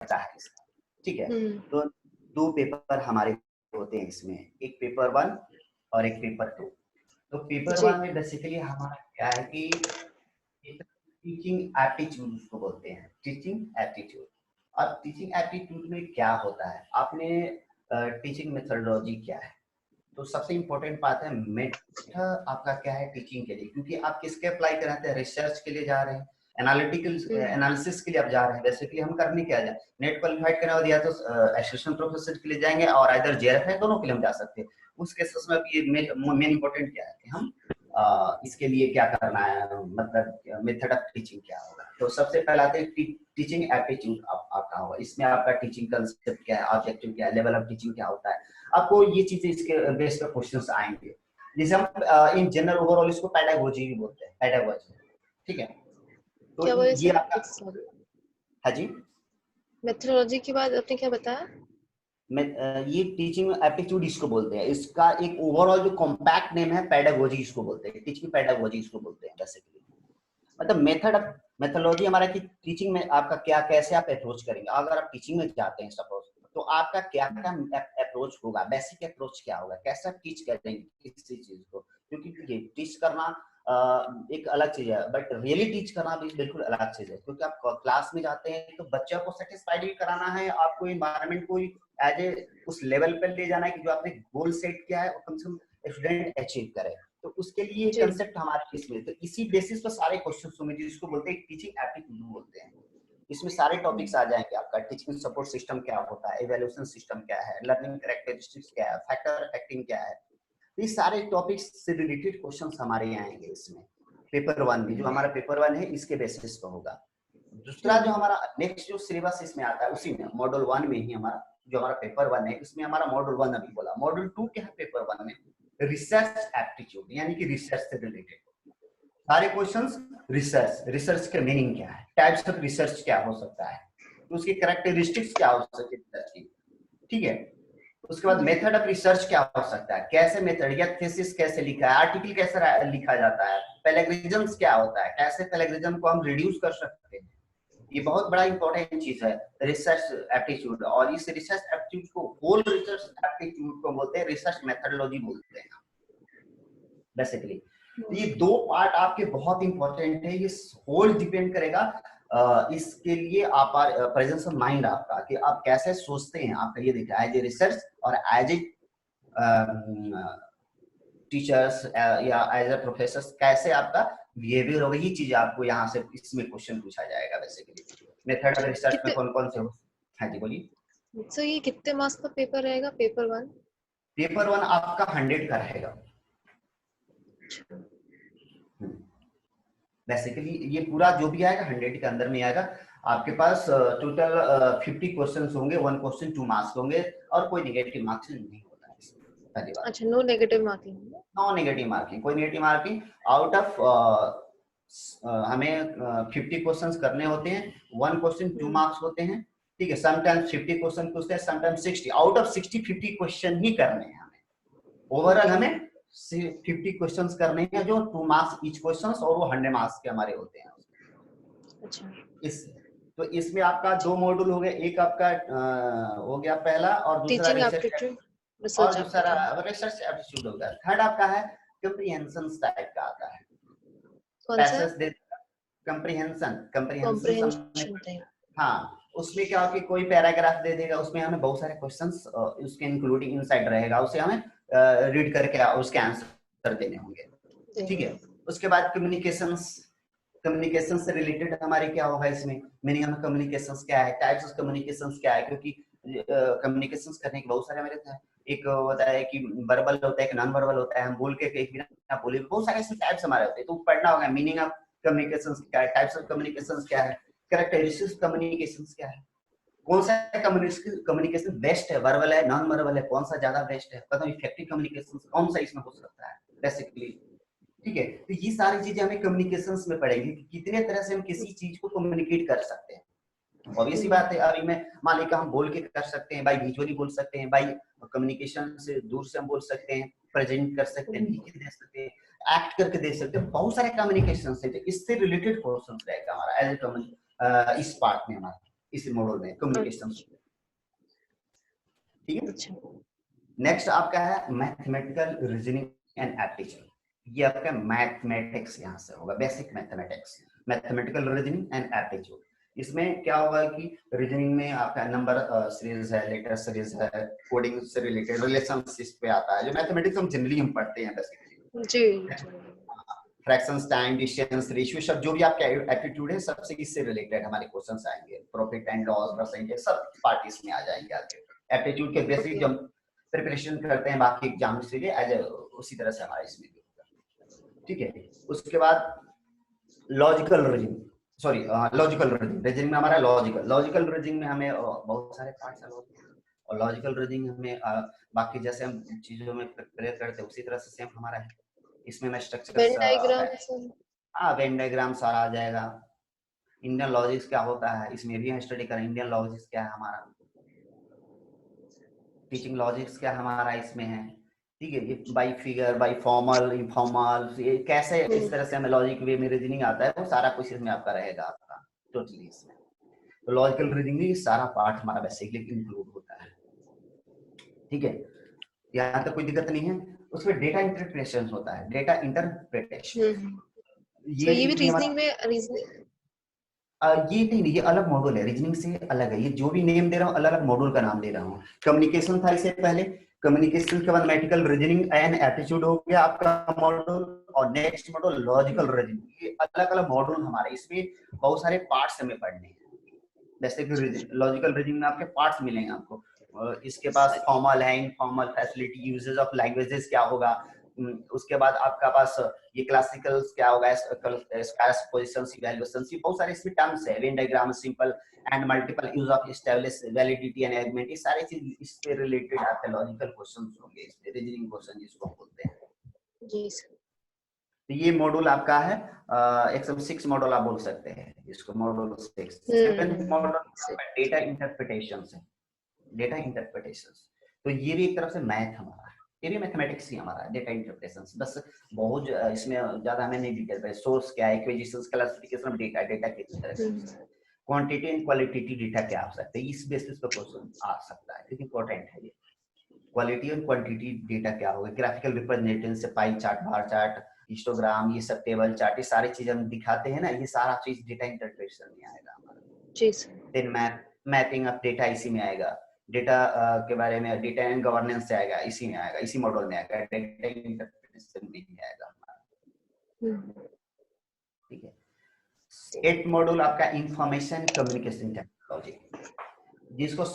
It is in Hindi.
पड़ता है इसका, ठीक है। हम्म। तो 2 पेपर हमारे होते हैं इसमें, एक पेपर 1 और एक पेपर 2। तो पेपर जी। 1 में बेसिकली हमारा क्या है कि टीचिंग एप्टीट्यूड उसको बोलते हैं, टीचिंग एप्टीट्यूड। और टीचिंग एप्टीट्यूड में क्या होता है, आपने टीचिंग मेथोडोलॉजी क्या है, तो सबसे इम्पोर्टेंट बात है मेथड आपका क्या है टीचिंग के लिए, क्योंकि आप किसके अप्लाई कर रहे हैं, रिसर्च के लिए जा रहे हैं, एनालिटिकल एनालिसिस के लिए आप जा रहे हैं। बेसिकली हम करने क्या जाए, नेट क्वालिफाइड करना हो दिया तो एसिस्टेंट प्रोफेसर के लिए जाएंगे, और इधर जेआरएफ है, दोनों के लिए हम जा सकते हैं। उस केसेस में ये मेन इम्पोर्टेंट क्या है कि हम इसके लिए क्या करना है, मतलब मेथड ऑफ टीचिंग क्या होगा। तो सबसे पहले आते हैं टीचिंग एप्टीट्यूड आपका होगा, इसमें आपका टीचिंग कंसेप्ट क्या है, ऑब्जेक्टिव क्या है, लेवल ऑफ टीचिंग क्या होता है, आपको ये चीजें इसके बेस पर क्वेश्चंस आएंगे। जैसे हम इन जनरल ओवरऑल इसको पेडागोजी भी बोलते हैं, पेडागोजी, ठीक है। तो क्या बोले ये सर? आपका, हाँ जी, मेथोडोलॉजी के बाद आपने क्या बताया? ये टीचिंग एप्टीट्यूड इसको बोलते हैं, इसका एक ओवरऑल जो कॉम्पैक्ट नेम है पेडागोजी इसको बोलते हैं, टीचिंग पेडागोजी इसको बोलते हैं बेसिकली। मतलब मेथोडोलॉजी हमारा कि टीचिंग में आपका क्या, कैसे आप अप्रोच करेंगे। अगर आप टीचिंग में जाते हैं सपोज, तो आपका क्या क्या अप्रोच होगा, बेसिक अप्रोच क्या होगा, कैसा टीच करेंगे किसी चीज को। क्योंकि देखिए टीच करना एक अलग चीज है, बट रियली टीच करना भी बिल्कुल अलग चीज है। क्योंकि आप क्लास में जाते हैं तो बच्चों को सेटिस्फाइड भी कराना है, आपको इन्वायरमेंट को एज ए उस लेवल पर ले जाना है कि जो आपने गोल सेट किया है वो कम से कम स्टूडेंट अचीव करे। तो उसके लिए जी। कंसेप्ट हमारे इसमें, तो इसी बेसिस पर सारे क्वेश्चन होंगे जिसको बोलते हैं टीचिंग एप्टीट्यूड बोलते हैं। इसमें सारे टॉपिक्स आ जाएंगे, आपका टीचिंग सपोर्ट सिस्टम क्या होता है, इवैल्यूएशन सिस्टम क्या है, लर्निंग कैरेक्टरिस्टिक्स क्या है, फैक्टर अफेक्टिंग क्या है। ये सारे टॉपिक्स से रिलेटेड क्वेश्चंस हमारे यहाँ आएंगे इसमें। पेपर 1 में जो हमारा पेपर 1 है इसके बेसिस पर होगा। दूसरा जो हमारा नेक्स्ट जो सिलेबस इसमें आता है उसी में मॉड्यूल 1 में ही हमारा जो हमारा पेपर 1 है, इसमें हमारा मॉड्यूल 1 अभी बोला, मॉड्यूल 2 क्या है पेपर 1 में, रिसर्च एप्टीट्यूड, यानी कि रिसर्च से रिलेटेड सारे क्वेश्चंस। रिसर्च का मीनिंग क्या है, टाइप्स ऑफ रिसर्च क्या हो सकता है, तो उसकी कैरेक्टरिस्टिक्स क्या हो सकती है, ठीक है। उसके बाद मेथड ऑफ रिसर्च क्या हो सकता है, कैसे मेथड या थीसिस कैसे लिखा है, आर्टिकल कैसे लिखा जाता है, प्लेगरिज्म क्या होता है, कैसे प्लेगरिज्म को हम रिड्यूस कर सकते हैं। ये बहुत बड़ा इंपॉर्टेंट चीज है रिसर्च एप्टीट्यूड। और इस रिसर्च एप्टीट्यूड को होल रिसर्च एप्टीट्यूड को बोलते हैं, रिसर्च मेथोडोलॉजी बोलते हैं बेसिकली। ये 2 पार्ट आपके बहुत इंपॉर्टेंट है, ये होल डिपेंड करेगा इसके लिए आप प्रेजेंस ऑफ माइंड आपका, कि आप कैसे सोचते हैं, आपका ये देखा एज ए रिसर्च और एज ए टीचर्स या एज ए प्रोफेसर कैसे आपका बिहेवियर होगा। ये चीज आपको यहाँ से इसमें क्वेश्चन पूछा जाएगा बेसिकली। मेथड ऑफ रिसर्च में कौन कौन से हो, हाँ जी बोलिए। सो ये कितने मार्क्स का पेपर रहेगा पेपर 1? पेपर 1 आपका 100 का रहेगा बेसिकली। ये पूरा जो भी आएगा 100 के अंदर में आएगा। आपके पास टोटल 50 क्वेश्चन होंगे, 1 क्वेश्चन 2 मार्क्स होंगे, और कोई नेगेटिव मार्क्स नहीं होता है इसमें, पहली बात। अच्छा, no negative marking? No negative marking, कोई नेगेटिव मार्किंग। आउट ऑफ हमें 50 क्वेश्चंस करने होते हैं, 1 क्वेश्चन 2 मार्क्स होते हैं, ठीक है। समटाइम्स 50 क्वेश्चन पूछते हैं, समटाइम्स 60। आउट ऑफ 60 50 क्वेश्चन ही करने हैं हमें, ओवरऑल हमें 50 क्वेश्चंस करने हैं जो 2 मार्क्स ईच क्वेश्चंस, और वो 100 मार्क्स के हमारे होते हैं। अच्छा। तो इसमें आपका 2 मॉड्यूल हो गए, एक आपका हो गया पहला, और दूसरा टीचिंग रिसर्च, एप्टीट्यूड, और रिसर्च दूसरा एप्टीट्यूड। रिसर्च एप्टीट्यूड हो गया। थर्ड आपका है कम्प्रीहेंशन टाइप का आता है, कौन सा? पैसेज दे कम्प्रीहेंशन, कॉम्प्रिहेंशन टाइप। हाँ। उसमें क्या हो कि कोई पैराग्राफ दे देगा, उसमें हमें बहुत सारे क्वेश्चंस उसके इंक्लूडिंग इनसाइड रहेगा, उसे हमें रीड करके उसके आंसर देने होंगे, ठीक है। उसके बाद कम्युनिकेशन से रिलेटेड हमारे क्या होगा इसमें, मीनिंग ऑफ कम्युनिकेशंस क्या है, टाइप्स ऑफ कम्युनिकेशंस क्या है। क्योंकि कम्युनिकेशंस करने के बहुत सारे हमारे होता है, एक होता है कि वर्बल होता है, एक नॉन वर्बल होता है, हम बोल के एक बिना बोले, बहुत सारे ऐसे टाइप्स हमारे होते हैं। तो पढ़ना होगा मीनिंग ऑफ कम्युनिकेशंस क्या है, टाइप्स ऑफ कम्युनिकेशंस क्या है, कैरेक्टरिस्टिक्स कम्युनिकेशंस क्या है, कौन सा कम्युनिकेशन बेस्ट है, वर्बल है नॉन वर्बल है, कौन सा ज्यादा बेस्ट है, पता इफेक्टिव कम्युनिकेशन कौन सा इसमें हो सकता है बेसिकली, ठीक है। तो ये सारी चीजें हमें कम्युनिकेशंस में पढ़ेंगे कि कितने तरह से हम किसी चीज को कम्युनिकेट कर सकते हैं। ऑब्वियस सी बात है, अभी मैं मान लीजिए हम बोल के कर सकते हैं, बाई विजुअली बोल सकते हैं, बाई कम्युनिकेशन से दूर से हम बोल सकते हैं, प्रेजेंट कर सकते हैं, लिख के दे सकते हैं, एक्ट करके दे सकते हैं, बहुत सारे कम्युनिकेशन है। इससे रिलेटेड क्वेश्चन रहेगा हमारा एज ए इस पार्ट में हमारा, इसी मॉड्यूल में कम्युनिकेशन। ठीक है। अच्छा नेक्स्ट आपका है मैथमेटिकल रीजनिंग एंड एप्टीट्यूड। ये आपका मैथमेटिक्स यहाँ से होगा, basic mathematics, mathematical reasoning and aptitude. इसमें क्या होगा कि रीजनिंग में आपका नंबर सीरीज है, लेटर सीरीज है, कोडिंग से रिलेटेड रिलेशनशिप पे आता है, जो मैथमेटिक्स हम जनरली हम पढ़ते हैं बेसिकली। जी फ्रैक्शंस, टाइम, डिस्टेंस, रेशियो, सब जो भी आपका एप्टीट्यूड है सबसे इससे रिलेटेड हमारे क्वेश्चंस आएंगे। प्रॉफिट एंड लॉस, परसेंटेज, सब पार्ट इसमें आ जाएंगे आपके। एप्टीट्यूड के बेसिक ओके जो प्रिपरेशन करते हैं बाकी एग्जाम्स के लिए एज उसी तरह से हमारा इसमें भी होगा। ठीक है। उसके बाद logical reasoning, sorry logical reasoning में हमारा लॉजिकल रीजनिंग में हमें बहुत सारे पार्ट्स हैं। और लॉजिकल रीजनिंग हमें बाकी जैसे हम चीजों में प्रिपेयर करते हैं उसी तरह से सेम हमारा है। इसमें मैं स्ट्रक्चर वेन डायग्राम हाँ, वेन डायग्राम सारा आ जाएगा। इंडियन लॉजिक्स क्या होता है इसमें भी हम स्टडी करें। इंडियन लॉजिक्स क्या है हमारा, टीचिंग लॉजिक्स क्या हमारा इसमें है। ठीक है। ये by figure, by formal, informal, ये कैसे इस तरह से हमें लॉजिक वे में रीजनिंग आता है, वो सारा कुछ इसमें आपका रहेगा आपका टोटली इसमें। तो लॉजिकल रीजनिंग में सारा पार्ट हमारा बेसिकली इंक्लूड होता है। ठीक है। यहाँ तक कोई दिक्कत नहीं है। उसमें डेटा इंटरप्रिटेशन होता है, डेटा इंटरप्रिटेशन। ये भी भी हमारा रीजनिंग में रीजनिंग ये नहीं, ये अलग मॉड्यूल है, रीजनिंग से अलग है। ये जो भी नेम दे रहा हूँ अलग अलग मॉड्यूल का नाम दे रहा हूँ। कम्युनिकेशन था इससे पहले, कम्युनिकेशन के बाद मैथमेटिकल रीजनिंग एंड एप्टीट्यूड हो गया आपका मॉड्यूल, और नेक्स्ट मॉड्यूल लॉजिकल रीजनिंग। ये अलग अलग मॉड्यूल हमारे, इसमें बहुत सारे पार्ट्स हमें पढ़ने हैं। जैसे कि लॉजिकल रीजनिंग में आपके पार्ट्स मिलेंगे आपको। इसके पास फॉर्मल है, informal, facility, uses of languages क्या होगा। उसके बाद आपका पास ये क्लासिकल क्या होगा, स्कार्स पोजीशंस, इवैल्यूएशंस, ये बहुत सारे इसमें टर्म्स है। Venn diagram, simple and multiple use of establish validity and argument, ये सारी चीज इस पे रिलेटेड आपके लॉजिकल क्वेश्चंस होंगे, इसमें रीजनिंग क्वेश्चन जिसको हम बोलते हैं। जी सर। तो ये मॉड्यूल आपका है 106 मॉड्यूल आप बोल सकते हैं इसको, module 6। Seventh module data interpretation है, डेटा इंटरप्रिटेशन। तो ये भी एक तरफ से मैथ हमारा है, ये भी मैथमेटिक्स ही हमारा है, डेटा इंटरप्रिटेशन। बस बहुत इसमें ज्यादा हमें नहीं डिटेल पे, सोर्स क्या है, acquisitions, classification of data, data किस तरह से, क्वांटिटी एंड क्वालिटेटिव डेटा क्या आ सकते हैं, इस बेसिस पे क्वेश्चन आ सकता है, क्योंकि इंपॉर्टेंट है ये। क्वालिटी और क्वांटिटी डेटा क्या होगा, ग्राफिकल रिप्रेजेंटेशन से pie chart, bar chart, histogram, ये सब टेबल चार्ट, ये सारी चीज हम दिखाते हैं ना, ये सारा चीज डेटा इंटरप्रिटेशन में आएगा हमारा। जी sir. Then mapping of data इसी में आएगा। डेटा के बारे में डेटा एंड गवर्नेंस से आएगा, इसी में आएगा, इसी मॉड्यूल में आएगा, डेटा इंटरप्रिटेशन में ही आएगा हमारा। ठीक है। 8 मॉड्यूल आपका इंफॉर्मेशन कम्युनिकेशन टेक्नोलॉजी, जिसको